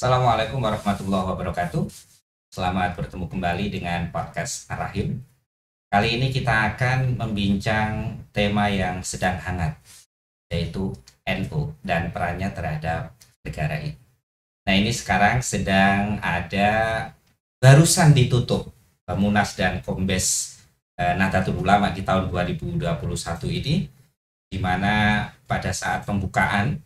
Assalamualaikum warahmatullahi wabarakatuh. Selamat bertemu kembali dengan podcast Ar-Rahim. Kali ini kita akan membincang tema yang sedang hangat, yaitu NU dan perannya terhadap negara ini. Nah, ini sekarang sedang ada barusan ditutup Munas dan Kombes Nahdlatul Ulama di tahun 2021 ini, di mana pada saat pembukaan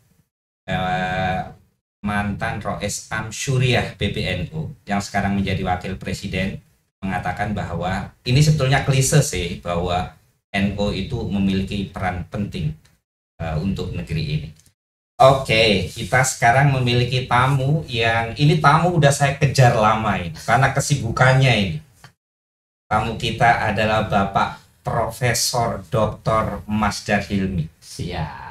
mantan Rois Am Syuriah PBNU yang sekarang menjadi wakil presiden mengatakan bahwa ini sebetulnya klise sih, bahwa NU itu memiliki peran penting untuk negeri ini. Oke, kita sekarang memiliki tamu yang ini tamu udah saya kejar lama ini karena kesibukannya ini. Tamu kita adalah Bapak Profesor Dr. Masdar Hilmi. Siap.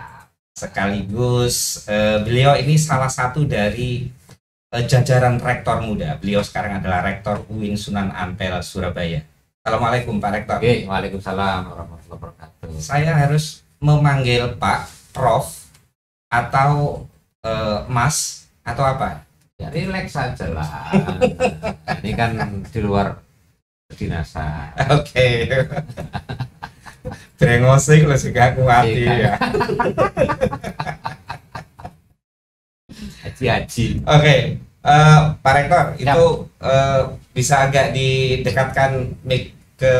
Sekaligus beliau ini salah satu dari jajaran rektor muda. Beliau sekarang adalah Rektor UIN Sunan Ampel Surabaya. Assalamualaikum Pak Rektor. Oke, waalaikumsalam warahmatullahi wabarakatuh. Saya harus memanggil Pak Prof atau Mas atau apa? Ya relax saja lah. Ini kan di luar kedinasan. Oke. Brengosik lo sih gak kuat ya. Haji. Oke, Pak Rektor itu bisa agak didekatkan mic ke.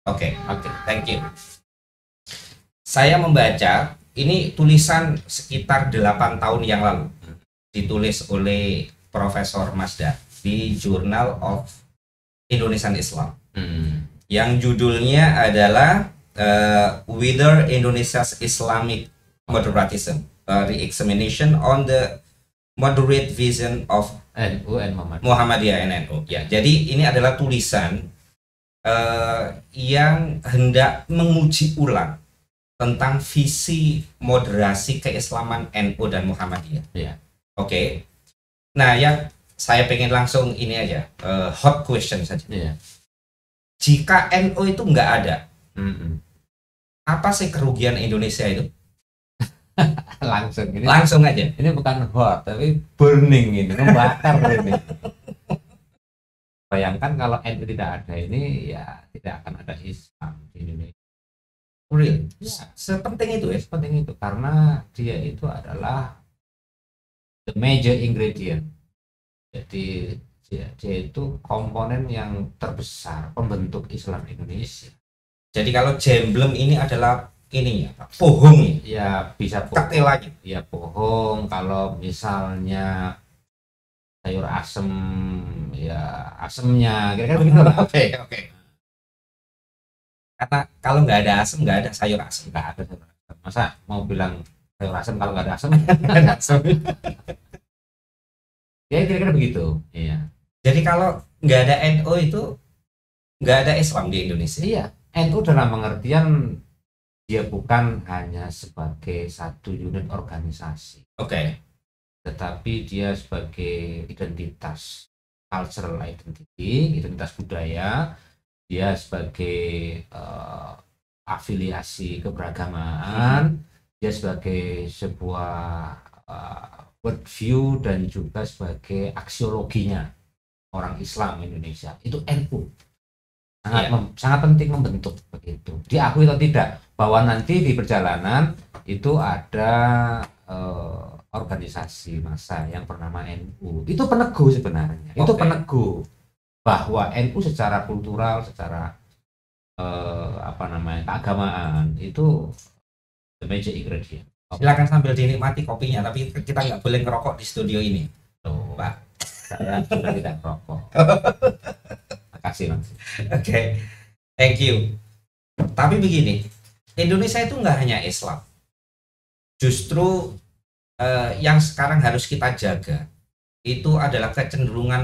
Oke, thank you. Saya membaca ini tulisan sekitar 8 tahun yang lalu, ditulis oleh Profesor Masdar di Journal of Indonesian Islam. Yang judulnya adalah Whether Indonesia's Islamic Moderatism, Re-examination on the Moderate Vision of NU and Muhammadiyah and NU. Ya, jadi ini adalah tulisan yang hendak menguji ulang tentang visi moderasi keislaman NU dan Muhammadiyah. Ya. Oke. Nah, yang saya pengen langsung ini aja, hot question saja. Ya. Jika NU itu nggak ada, apa sih kerugian Indonesia itu? Langsung aja. Ini bukan hot, tapi burning ini, membakar ini. Bayangkan kalau NU tidak ada ini, ya tidak akan ada Islam di Indonesia. Real? Ya. Sepenting itu ya? Sepenting itu, karena dia itu adalah the major ingredient. Jadi dia itu komponen yang terbesar pembentuk Islam Indonesia. Jadi kalau Jemblem ini adalah ini ya, pohong ya? Ya bisa pohong. Lagi. Ya pohong. Kalau misalnya sayur asem, ya asemnya, kira-kira begitu lah. Oke. Karena kalau nggak ada asem, nggak ada sayur asem. Nggak ada sayur asem. Masa mau bilang sayur asem kalau nggak ada asem? Ya kira-kira begitu. Iya. Jadi kalau nggak ada NU itu nggak ada Islam di Indonesia. Iya. NU dalam pengertian dia bukan hanya sebagai satu unit organisasi. Oke. Tetapi dia sebagai identitas, cultural identity, identitas budaya. Dia sebagai afiliasi keberagamaan. Dia sebagai sebuah worldview dan juga sebagai aksiologinya orang Islam Indonesia. Itu NU. Sangat penting membentuk begitu. Diakui atau tidak bahwa nanti di perjalanan itu ada organisasi massa yang bernama NU. Itu peneguh sebenarnya. Itu peneguh bahwa NU secara kultural, secara keagamaan itu the major ingredient. Silakan sambil dinikmati kopinya, tapi kita nggak boleh ngerokok di studio ini. Tuh, Pak. Saya sudah tidak merokok. Kasih Mas. Oke. Thank you. Tapi begini, Indonesia itu nggak hanya Islam. Justru yang sekarang harus kita jaga itu adalah kecenderungan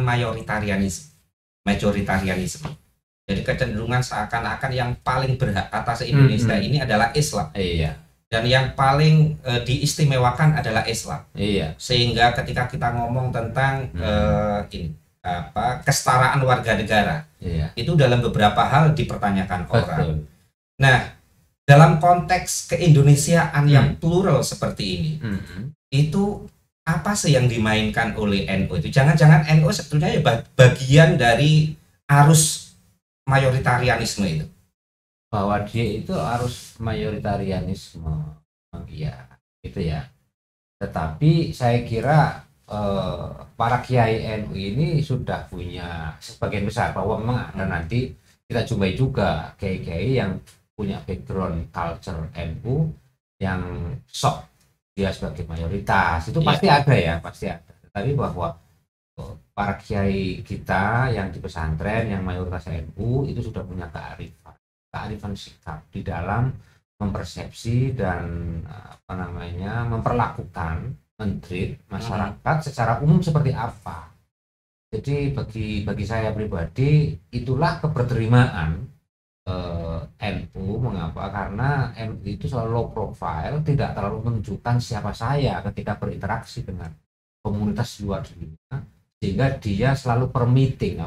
majoritarianisme. Jadi kecenderungan seakan-akan yang paling berhak atas Indonesia ini adalah Islam. Iya. Dan yang paling diistimewakan adalah Islam. Iya. Sehingga ketika kita ngomong tentang kesetaraan warga negara, itu dalam beberapa hal dipertanyakan orang. Nah, dalam konteks keindonesiaan yang plural seperti ini, itu apa sih yang dimainkan oleh NU itu? Jangan-jangan NU sebetulnya ya bagian dari arus mayoritarianisme itu. Bahwa dia itu harus mayoritarianisme, ya itu ya. Tetapi saya kira para kiai NU ini sudah punya sebagian besar, bahwa memang ada nanti kita jumpai juga kiai-kiai yang punya background culture NU yang sok dia sebagai mayoritas, itu pasti ada ya, pasti ada. Tapi bahwa para kiai kita yang di pesantren yang mayoritas NU itu sudah punya kearifan sikap di dalam mempersepsi dan memperlakukan menteri masyarakat secara umum seperti apa. Jadi bagi saya pribadi itulah keberterimaan NU. Mengapa? Karena NU itu selalu low profile, tidak terlalu menunjukkan siapa saya ketika berinteraksi dengan komunitas luar dunia, sehingga dia selalu permeable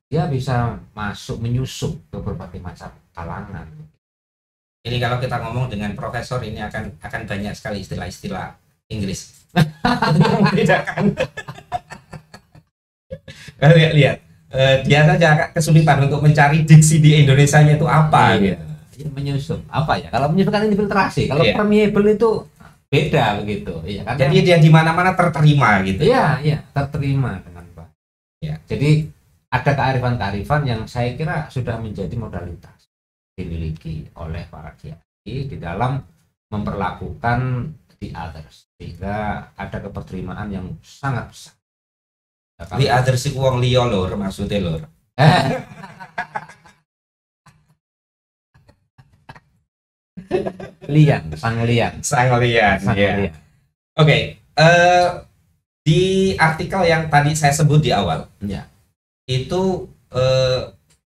dia bisa masuk menyusup ke berbagai macam kalangan. Ini kalau kita ngomong dengan profesor ini akan banyak sekali istilah-istilah Inggris. Membedakan. Lihat, dia saja kesulitan untuk mencari diksi di Indonesianya itu apa gitu. Menyusup apa ya? Kalau menyusup kan infiltrasi, kalau permeable itu beda begitu. Ya, kan jadi dia di mana-mana terterima gitu. Iya, terterima dengan baik. Ya. Jadi ada kearifan-kearifan yang saya kira sudah menjadi modalitas dimiliki oleh para kiai di dalam memperlakukan the others, sehingga ada keberterimaan yang sangat besar. The others si uang liya lur, maksudnya lur. Sang lian. Ya. Oke, di artikel yang tadi saya sebut di awal, ya, itu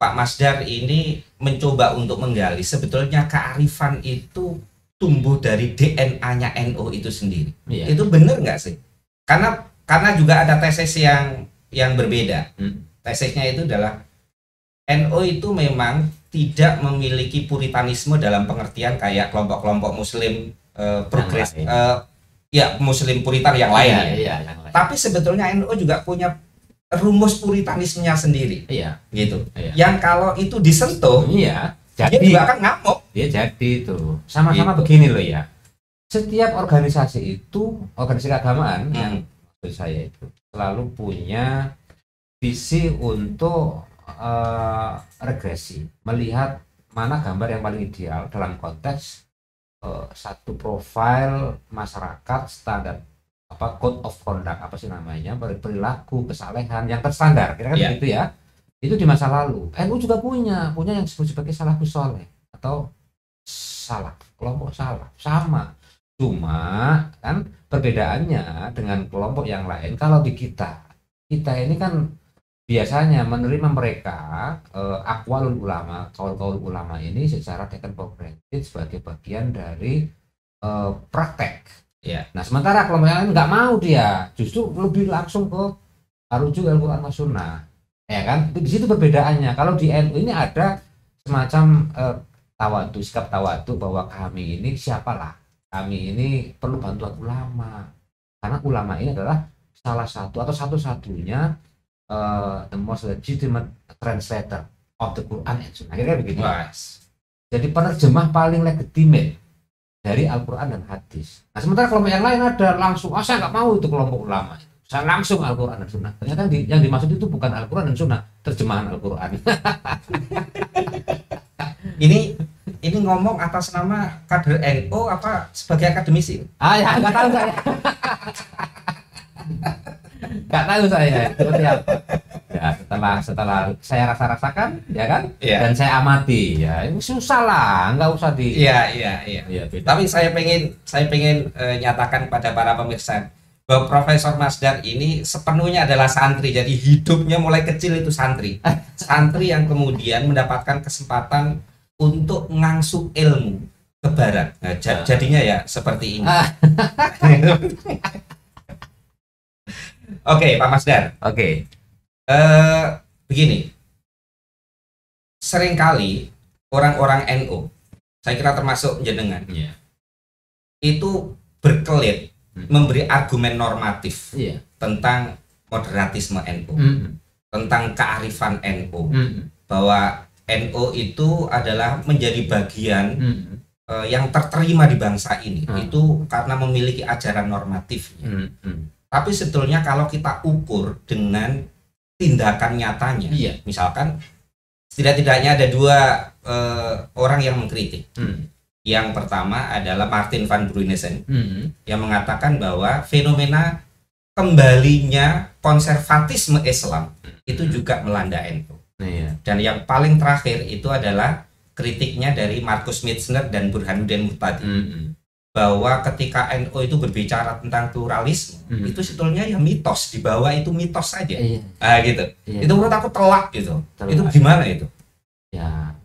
Pak Masdar ini mencoba untuk menggali sebetulnya kearifan itu tumbuh dari DNA-nya NU itu sendiri. Ya. Itu benar nggak sih? Karena juga ada tesis yang berbeda. Tesisnya itu adalah NU itu memang tidak memiliki puritanisme dalam pengertian kayak kelompok-kelompok Muslim progres, Muslim puritan yang lain. Yang lain. Tapi sebetulnya NU juga punya rumus puritanismenya sendiri. Gitu. Yang kalau itu disentuh, jadi dia juga akan ngamuk. Dia jadi itu. Sama-sama gitu. Begini loh ya. Setiap organisasi itu, organisasi keagamaan yang maksud saya itu selalu punya visi untuk regresi, melihat mana gambar yang paling ideal dalam konteks satu profil masyarakat standar, code of conduct, perilaku kesalehan yang terstandar, kira-kira begitu ya. Itu di masa lalu. NU juga punya yang disebut sebagai salafus soleh atau salaf, kelompok salaf, sama. Cuma kan perbedaannya dengan kelompok yang lain, kalau di kita ini kan biasanya menerima mereka aqwalul ulama, kaul ulama ini secara taken for granted sebagai bagian dari praktek. Nah, sementara kelompok yang lain nggak mau, dia justru lebih langsung ke rujuk Al-Quran was Sunnah. Ya kan? Di situ perbedaannya. Kalau di NU ini ada semacam sikap tawadu bahwa kami ini siapalah. Kami ini perlu bantuan ulama. Karena ulama ini adalah salah satu atau satu-satunya the most legitimate translator of the Quran and Sunnah. Akhirnya begitu. Jadi penerjemah paling legitimate dari Al-Quran dan hadis. Nah, sementara kelompok yang lain ada langsung, saya nggak mau itu kelompok ulama. Saya langsung Al-Quran dan Sunnah. Ternyata yang dimaksud itu bukan Al-Quran dan Sunnah, terjemahan Al-Quran. Ini ngomong atas nama kader NU apa sebagai akademisi? Ya nggak tahu saya. Nggak tahu saya seperti apa. Ya setelah saya rasakan, ya kan, dan saya amati, ya ini susah lah, nggak usah di. Iya. Tapi saya pengen nyatakan pada para pemirsa bahwa Profesor Masdar ini sepenuhnya adalah santri, jadi hidupnya mulai kecil itu santri yang kemudian mendapatkan kesempatan untuk ngangsu ilmu ke barat. Nah, jadinya ya seperti ini. Oke, Pak Masdar. Begini, seringkali orang-orang NU, saya kira termasuk jenengan, itu berkelit memberi argumen normatif Iya. tentang moderatisme NU, tentang kearifan NU, bahwa NU itu adalah menjadi bagian yang terterima di bangsa ini, itu karena memiliki ajaran normatifnya. Tapi sebetulnya kalau kita ukur dengan tindakan nyatanya, misalkan setidak-tidaknya ada dua orang yang mengkritik. Yang pertama adalah Martin van Bruynesen yang mengatakan bahwa fenomena kembalinya konservatisme Islam itu juga melanda NU. Dan yang paling terakhir itu adalah kritiknya dari Markus Michener dan Burhanuddin Muhtadi, bahwa ketika NU itu berbicara tentang pluralisme, itu sebetulnya ya mitos, di bawah itu mitos saja. Gitu. Itu menurut aku telak gitu. Itu gimana itu? Ya,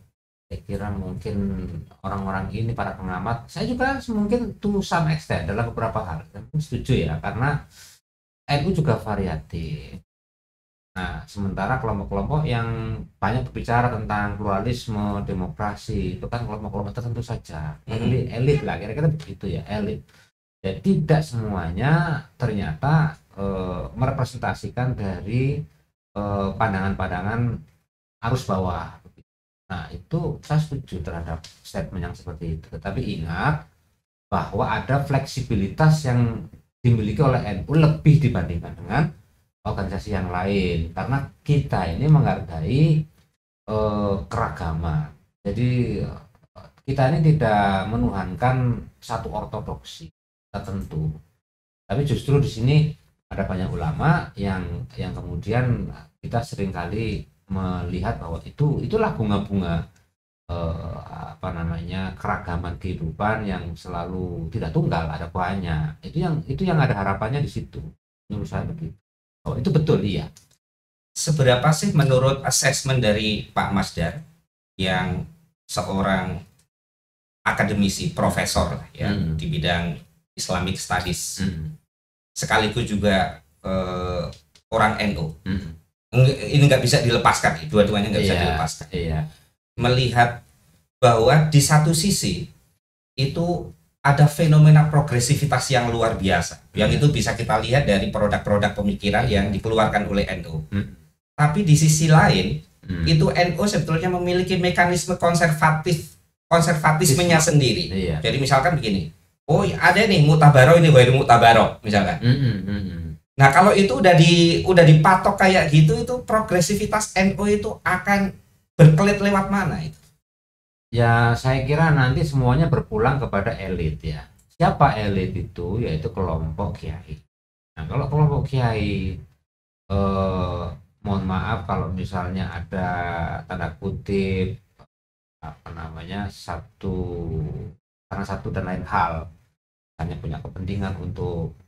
saya kira mungkin orang-orang ini, para pengamat, saya juga mungkin to some extent dalam beberapa hal setuju ya, karena NU juga variatif. Nah, sementara kelompok-kelompok yang banyak berbicara tentang pluralisme, demokrasi, itu kan kelompok-kelompok tertentu saja. Jadi elit lah, kira-kira begitu ya, elit. Jadi tidak semuanya ternyata merepresentasikan dari pandangan-pandangan arus bawah. Nah, itu saya setuju terhadap statement yang seperti itu. Tetapi ingat bahwa ada fleksibilitas yang dimiliki oleh NU lebih dibandingkan dengan organisasi yang lain, karena kita ini menghargai keragaman. Jadi kita ini tidak menuhankan satu ortodoksi tertentu, tapi justru di sini ada banyak ulama yang kemudian kita seringkali melihat bahwa itulah bunga-bunga keragaman kehidupan yang selalu tidak tunggal, ada banyak. Itu yang ada harapannya di situ. Menurut saya begitu. Oh, itu betul, iya. Seberapa sih menurut assessment dari Pak Masdar yang seorang akademisi, profesor ya di bidang Islamic Studies, sekaligus juga orang NU. Ini nggak bisa dilepaskan, dua-duanya nggak bisa dilepaskan. Melihat bahwa di satu sisi itu ada fenomena progresivitas yang luar biasa, yang itu bisa kita lihat dari produk-produk pemikiran yang dikeluarkan oleh NU. Tapi di sisi lain, itu NU sebetulnya memiliki mekanisme konservatismenya sendiri. Jadi misalkan begini, oh ada nih Mu'tabaroh ini, Ghairu Mu'tabaroh misalkan. Nah kalau itu udah dipatok kayak gitu, itu progresivitas NU itu akan berkelit lewat mana itu? Ya, saya kira nanti semuanya berpulang kepada elit ya. Siapa elit itu? Yaitu kelompok kiai. Nah, kalau kelompok kiai, mohon maaf kalau misalnya ada tanda kutip karena satu dan lain hal, hanya punya kepentingan untuk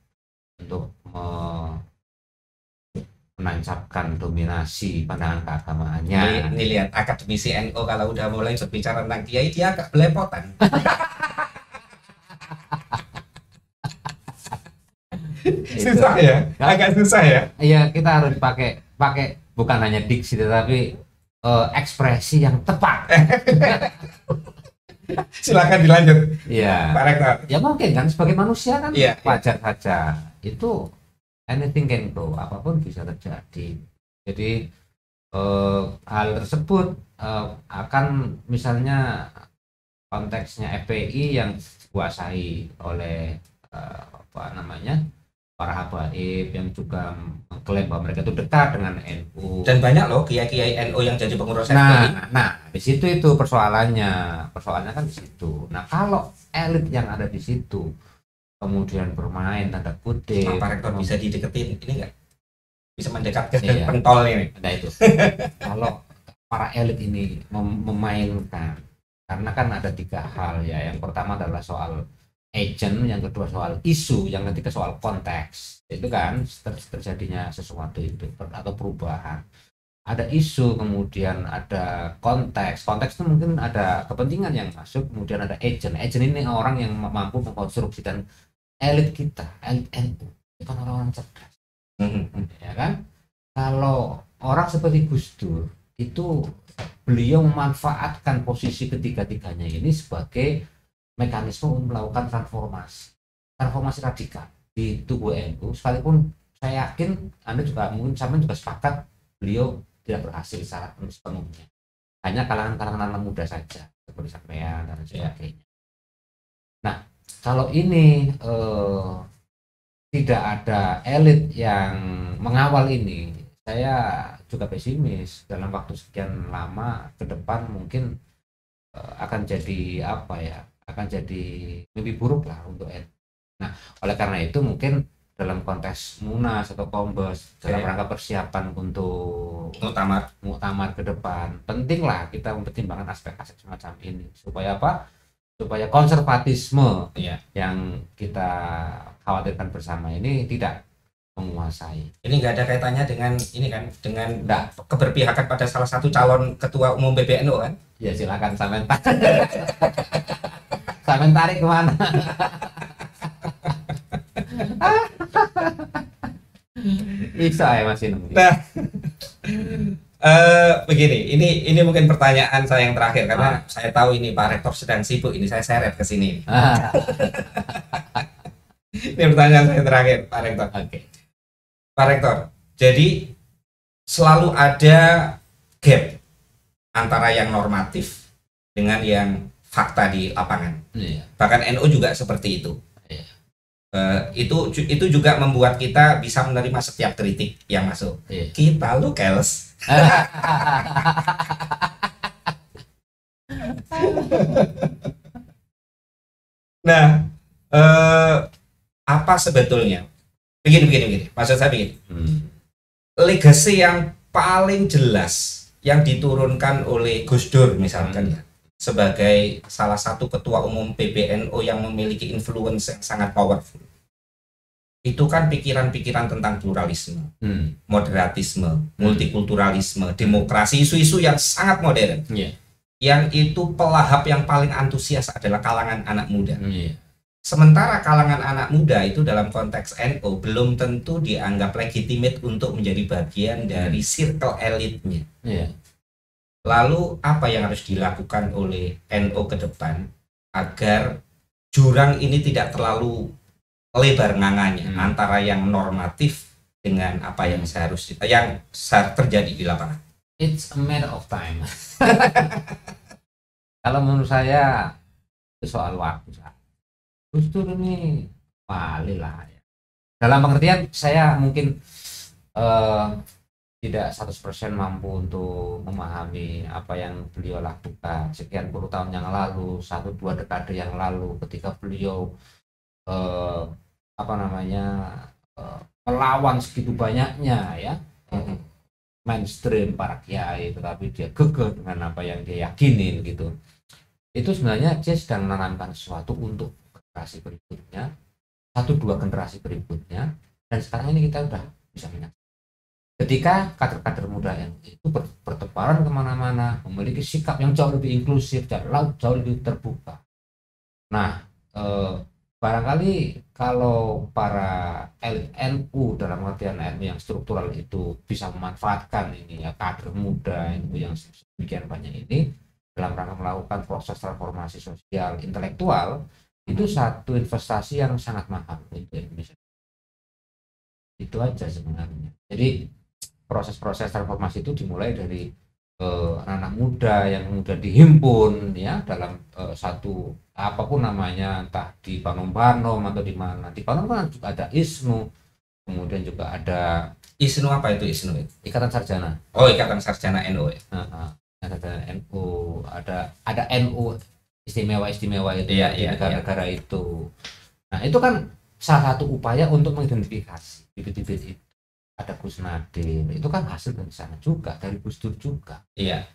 menancapkan dominasi pandangan keagamaannya. Ini lihat akademisi NU kalau udah mulai berbicara tentang kiai, dia agak belepotan. Susah ya, agak susah ya. Iya, kita harus pakai bukan hanya diksi tetapi ekspresi yang tepat. Silakan dilanjut. Iya. Pak Rektor. Ya mungkin kan sebagai manusia kan wajar iya. saja. Itu anything can go, apapun bisa terjadi. Jadi hal tersebut akan misalnya konteksnya FPI yang dikuasai oleh para habaib yang juga mengklaim bahwa mereka itu dekat dengan NU. Dan banyak loh kiai-kiai NU yang jadi pengurus FPI. Nah, di situ itu persoalannya kan di situ. Nah, kalau elit yang ada di situ kemudian bermain tanda kutip, Pak Rektor bisa dideketin ini enggak? Bisa mendekat ke pentol ini. Nah itu. Kalau para elit ini memainkan, karena kan ada tiga hal ya. Yang pertama adalah soal agent, yang kedua soal isu, yang ketiga soal konteks. Itu kan terjadinya sesuatu itu atau perubahan. Ada isu, kemudian ada konteks. Konteks itu mungkin ada kepentingan yang masuk, kemudian ada agent. Agent ini orang yang mampu mengkonstruksikan elit kita, elit NU. Itu kan orang-orang cerdas. Ya kan? Kalau orang seperti Gus Dur, itu beliau memanfaatkan posisi ketiga-tiganya ini sebagai mekanisme untuk melakukan transformasi radikal. di tubuh NU, sekalipun saya yakin Anda juga mungkin sama juga sepakat beliau tidak berhasil secara sepenuhnya. Hanya kalangan-kalangan anak muda saja seperti sampean dan sebagainya. Nah, kalau ini tidak ada elit yang mengawal ini, saya juga pesimis dalam waktu sekian lama ke depan mungkin akan jadi apa ya? Akan jadi mimpi buruk lah untuk NU. Nah, oleh karena itu mungkin dalam konteks Munas atau Kombes dalam rangka persiapan untuk muktamar ke depan, pentinglah kita mempertimbangkan aspek-aspek semacam ini supaya apa? Supaya konservatisme yang kita khawatirkan bersama ini tidak menguasai. Ini nggak ada kaitannya dengan ini kan, dengan keberpihakan pada salah satu calon ketua umum PBNU kan? Ya silakan sampean tarik kemana? Bisa ya masih nunggu. Nah, begini, ini mungkin pertanyaan saya yang terakhir karena saya tahu ini Pak Rektor sedang sibuk, ini saya seret ke sini. Ini pertanyaan saya terakhir, Pak Rektor. Oke. Pak Rektor, jadi selalu ada gap antara yang normatif dengan yang fakta di lapangan. Bahkan NU juga seperti itu. Itu juga membuat kita bisa menerima setiap kritik yang masuk. Kita lokals. Nah, apa sebetulnya? Begini. Maksud saya begini. Legacy yang paling jelas yang diturunkan oleh Gus Dur misalkan ya, sebagai salah satu ketua umum PBNU yang memiliki influence yang sangat powerful. Itu kan pikiran-pikiran tentang pluralisme, moderatisme, multikulturalisme, demokrasi, isu-isu yang sangat modern. Yang itu pelahap yang paling antusias adalah kalangan anak muda. Sementara kalangan anak muda itu dalam konteks NU belum tentu dianggap legitimate untuk menjadi bagian dari circle elitnya. Lalu apa yang harus dilakukan oleh NU ke depan agar jurang ini tidak terlalu lebar nganganya antara yang normatif dengan apa yang yang terjadi di lapangan? It's a matter of time. Kalau menurut saya itu soal waktu. Gus Dur ini wali lah ya. Dalam pengertian saya mungkin tidak 100% mampu untuk memahami apa yang beliau lakukan sekian puluh tahun yang lalu, 1-2 dekade yang lalu ketika beliau melawan segitu banyaknya ya mainstream para kiai, tetapi dia gagah dengan apa yang dia yakinin gitu. Itu sebenarnya dia sedang menanamkan sesuatu untuk generasi berikutnya, 1-2 generasi berikutnya, dan sekarang ini kita udah bisa menyaksikan ketika kader-kader muda yang itu bertebaran kemana-mana, memiliki sikap yang jauh lebih inklusif, jauh lebih terbuka. Nah, barangkali kalau para elit NU dalam artian NU yang struktural itu bisa memanfaatkan ini ya, kader muda NU yang sedemikian banyak ini dalam rangka melakukan proses transformasi sosial intelektual, itu satu investasi yang sangat mahal untuk Indonesia. Itu aja sebenarnya. Jadi proses-proses transformasi itu dimulai dari anak-anak muda yang kemudian dihimpun ya dalam satu apapun namanya, entah di Panom-Panom atau di mana. Di Panom-Panom juga ada ISNU, kemudian juga ada ISNU. Apa itu ISNU? Ikatan Sarjana. Oh, Ikatan Sarjana NU ya. Ada NU, ada NU istimewa itu ya, di negara-negara itu. Nah, itu kan salah satu upaya untuk mengidentifikasi bibit-bibit itu. Ada Gus Nadim, itu kan hasil dari sana juga, dari Gus Dur juga. Iya.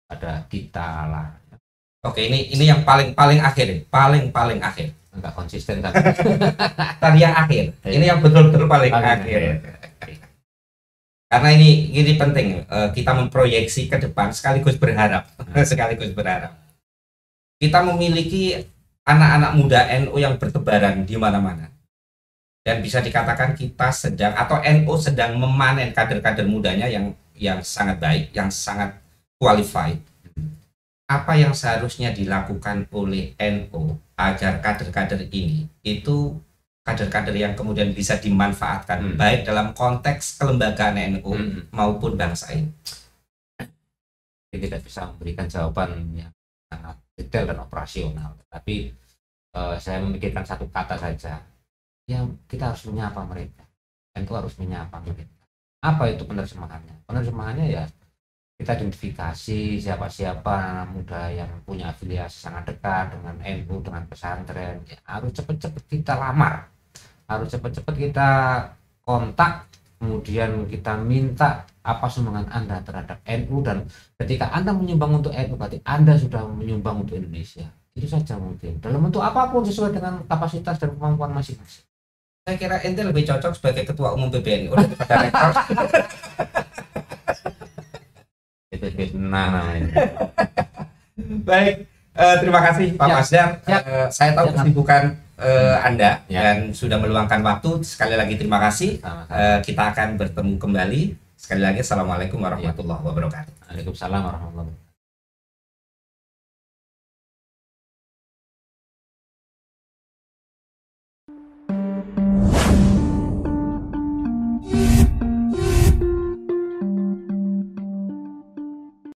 Ada kita lah. Oke, ini yang paling akhir, paling akhir. Enggak konsisten kan? Tadi yang akhir. Ini yang betul-betul paling akhir. Karena ini penting, kita memproyeksi ke depan sekaligus berharap. Kita memiliki anak-anak muda NU yang bertebaran di mana-mana. Dan bisa dikatakan kita sedang, atau NU sedang memanen kader-kader mudanya yang sangat baik, yang sangat qualified. Apa yang seharusnya dilakukan oleh NU agar kader-kader ini itu kader-kader yang kemudian bisa dimanfaatkan baik dalam konteks kelembagaan NU maupun bangsa ini? Tidak bisa memberikan jawaban yang sangat detail dan operasional, tapi saya memikirkan satu kata saja, ya kita harus menyapa mereka, NU harus menyapa mereka. Apa itu penerjemahannya? Penerjemahannya ya kita identifikasi siapa-siapa anak muda yang punya afiliasi sangat dekat dengan NU, dengan pesantren, ya, harus cepat-cepat kita lamar, harus cepat-cepat kita kontak, kemudian kita minta apa sumbangan Anda terhadap NU, dan ketika Anda menyumbang untuk NU berarti Anda sudah menyumbang untuk Indonesia. Itu saja mungkin, dalam bentuk apapun sesuai dengan kapasitas dan kemampuan masing-masing. Saya kira ente lebih cocok sebagai ketua umum PBNU daripada rektor. Itu fitnah namanya. Baik, terima kasih Pak Masdar. Saya tahu kesibukan Anda dan sudah meluangkan waktu. Sekali lagi terima kasih. Kita akan bertemu kembali. Sekali lagi, assalamualaikum warahmatullahi wabarakatuh. Waalaikumsalam warahmatullahi wabarakatuh.